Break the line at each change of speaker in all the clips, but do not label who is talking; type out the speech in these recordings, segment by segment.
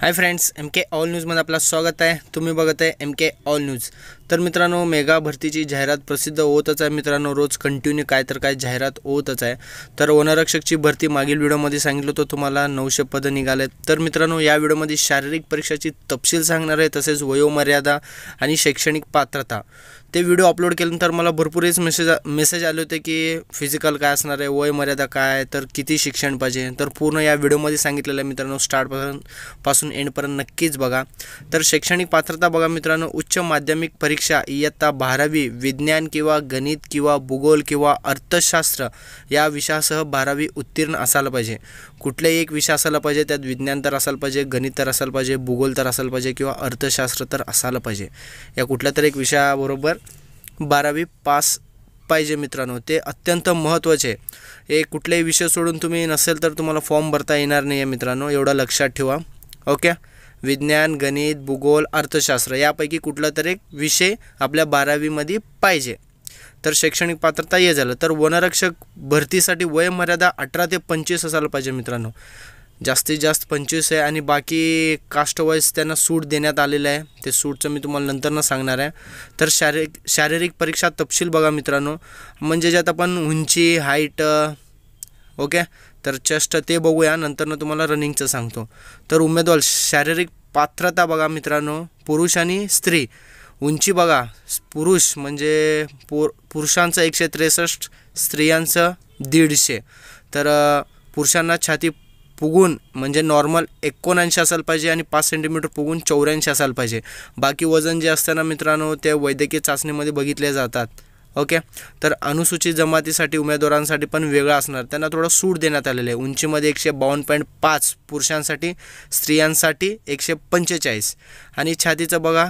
Hi friends, M के all न्यूजमध्ये आपलं स्वागत आहे। तुम्ही बघत आहे एम के ऑल न्यूज। तर मित्रांनो, मेगा भरतीची जाहिरात प्रसिद्ध होतच आहे मित्रांनो। रोज कंटिन्यू काय तर काय जाहिरात होतच आहे। तर वनरक्षकची भरती मागील व्हिडिओमध्ये सांगितलं होतं तुम्हाला 900 पद निघाले। तर मित्रांनो, या व्हिडिओमध्ये शारीरिक परीक्षाची तपशील सांगणार आहे, तसेच वयोमर्यादा आणि शैक्षणिक पात्रता। ते व्हिडिओ अपलोड केल्यानंतर मला भरपूरच मेसेज आले होते की फिजिकल काय असणार आहे, वयोमर्यादा काय, तर किती शिक्षण पाहिजे। तर पूर्ण या व्हिडिओमध्ये सांगितलेलं आहे मित्रांनो। स्टार्टपासून एंडपर्यंत नक्कीच बघा। तर शैक्षणिक पात्रता बघा मित्रांनो, उच्च माध्यमिक परीक्षा इयत्ता 12वी विज्ञान किंवा गणित किंवा भूगोल किंवा अर्थशास्त्र या विषयासह 12वी उत्तीर्ण असायला पाहिजे। कुठलाही एक विषय असायला पाहिजे, त्यात विज्ञान तर असायला पाहिजे, गणित तर असायला पाहिजे, भूगोल तर असायला पाहिजे किंवा अर्थशास्त्र तर असायला पाहिजे। या कुठल्या तरी एक विषयाबरोबर 12वी पास पाहिजे मित्रांनो। ते अत्यंत महत्त्वाचे आहे। एक कुठलाही विषय सोडून तुम्ही नसेल तर तुम्हाला फॉर्म भरता येणार नाही आहे मित्रांनो, एवढं लक्षात ठेवा। ओके, विज्ञान, गणित, भूगोल, अर्थशास्त्र यापैकी कुठला तरी एक विषय आपल्या 12वीमध्ये पाहिजे। तर शैक्षणिक पात्रता हे झालं। तर वनरक्षक भरतीसाठी वयोमर्यादा 18 ते 25 असायला पाहिजे मित्रांनो। जास्तीत जास्त 25 आहे आणि बाकी कास्ट वाईज त्यांना सूट देण्यात आलेलं आहे। ते सूटचं मी तुम्हाला नंतरनं सांगणार आहे। तर शारीरिक परीक्षा तपशील बघा मित्रांनो, म्हणजे ज्यात आपण उंची, हाईट, ओके, तर चेस्ट ते बघूया, नंतरनं तुम्हाला रनिंगचं सांगतो। तर उमेदवार शारीरिक पात्रता बघा मित्रांनो, पुरुष आणि स्त्री। उंची बघा, पुरुष म्हणजे पुरुषांचं 163, स्त्रियांचं 150। तर पुरुषांना छाती फुगून म्हणजे नॉर्मल 79 असायला पाहिजे आणि 5 सेंटीमीटर फुगून 84 असायला पाहिजे। बाकी वजन जे असतं ना मित्रांनो, ते वैद्यकीय चाचणीमध्ये बघितले जातात। ओके, तर अनुसूचित जमातीसाठी उमेदवारांसाठी पण वेगळं असणार, त्यांना थोडं सूट देण्यात आलेलं आहे। उंचीमध्ये 152.5 पुरुषांसाठी, स्त्रियांसाठी 145 आणि छातीचं बघा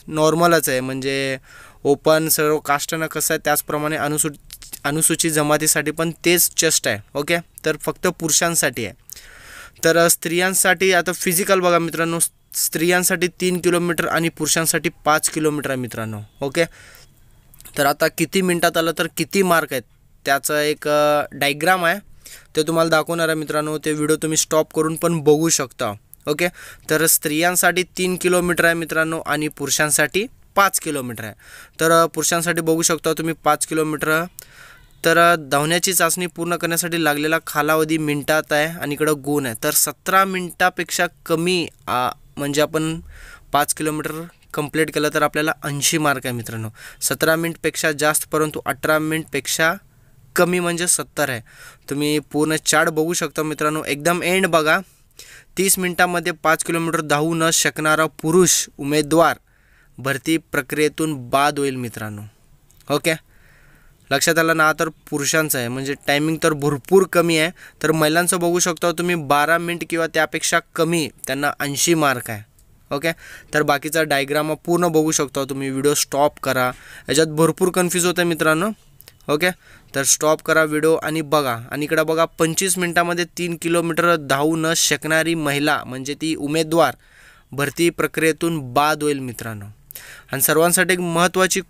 नॉर्मलच आहे, म्हणजे ओपन सर्व कास्टनं कसं आहे त्याचप्रमाणे अनुसूचित जमातीसाठी पण तेच चेस्ट आहे। ओके, तर फक्त पुरुषांसाठी आहे। तर स्त्रियांसाठी आता फिजिकल बघा मित्रांनो, स्त्रियांसाठी 3 किलोमीटर आणि पुरुषांसाठी 5 किलोमीटर आहे मित्रांनो। ओके, तर आता किती मिनिटात आलं तर किती मार्क आहेत त्याचं एक डायग्राम आहे, ते तुम्हाला दाखवणार आहे मित्रांनो। ते व्हिडिओ तुम्ही स्टॉप करून पण बघू शकता। ओके, तर स्त्रियांसाठी 3 किलोमीटर आहे मित्रांनो आणि पुरुषांसाठी 5 किलोमीटर आहे। तर पुरुषांसाठी बघू शकता तुम्ही 5 किलोमीटर। तर धावण्याची चाचणी पूर्ण करण्यासाठी लागलेला कालावधी मिनिटात आहे आणि इकडं गुण आहे। तर 17 मिनिटापेक्षा कमी म्हणजे आपण 5 किलोमीटर कंप्लीट केलं तर आपल्याला 80 मार्क आहे मित्रांनो। 17 मिनिटपेक्षा जास्त परंतु 18 मिनिटपेक्षा कमी म्हणजे 70 आहे। तुम्ही पूर्ण चार्ट बघू शकता मित्रांनो, एकदम एंड बघा। 30 मिनिटांमध्ये 5 किलोमीटर धावू न शकणारा पुरुष उमेदवार भरती प्रक्रियेतून बाद होईल मित्रांनो। ओके, लक्षात आलं ना। तर पुरुषांचं आहे म्हणजे टायमिंग तर भरपूर कमी आहे। तर महिलांचं बघू शकता तुम्ही 12 मिनिट किंवा त्यापेक्षा कमी, त्यांना 80 मार्क आहे। ओके, तर बाकीचा डायग्राम पूर्ण बघू शकता तुम्ही, व्हिडिओ स्टॉप करा, याच्यात भरपूर कन्फ्यूज होतं मित्रांनो। ओके, तर स्टॉप करा व्हिडिओ आणि बघा। आणि इकडं बघा, 25 मिनिटांमध्ये 3 किलोमीटर धावू न शकणारी महिला म्हणजे ती उमेदवार भरती प्रक्रियेतून बाद होईल मित्रांनो। आणि सर्वांसाठी एक महत्त्वाची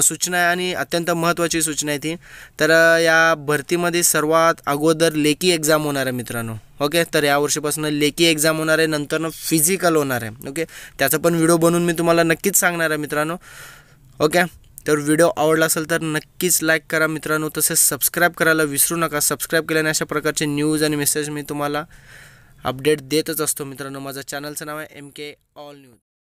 सूचना आहे आणि अत्यंत महत्त्वाची सूचना आहे ती। तर या भरतीमध्ये सर्वात अगोदर लेखी एक्झाम होणार आहे मित्रांनो। ओके, तर या वर्षीपासून लेखी एक्झाम होणार आहे, नंतरनं फिजिकल होणार आहे। ओके, त्याचा पण व्हिडिओ बनवून मी तुम्हाला नक्कीच सांगणार आहे मित्रांनो। ओके, तर व्हिडिओ आवडला असेल तर नक्कीच लाईक करा मित्रांनो, तसेच सबस्क्राईब करायला विसरू नका। सबस्क्राईब केल्याने अशा प्रकारचे न्यूज आणि मेसेज मी तुम्हाला अपडेट देतच असतो मित्रांनो। माझं चॅनलचं नाव आहे एम के ऑल न्यूज।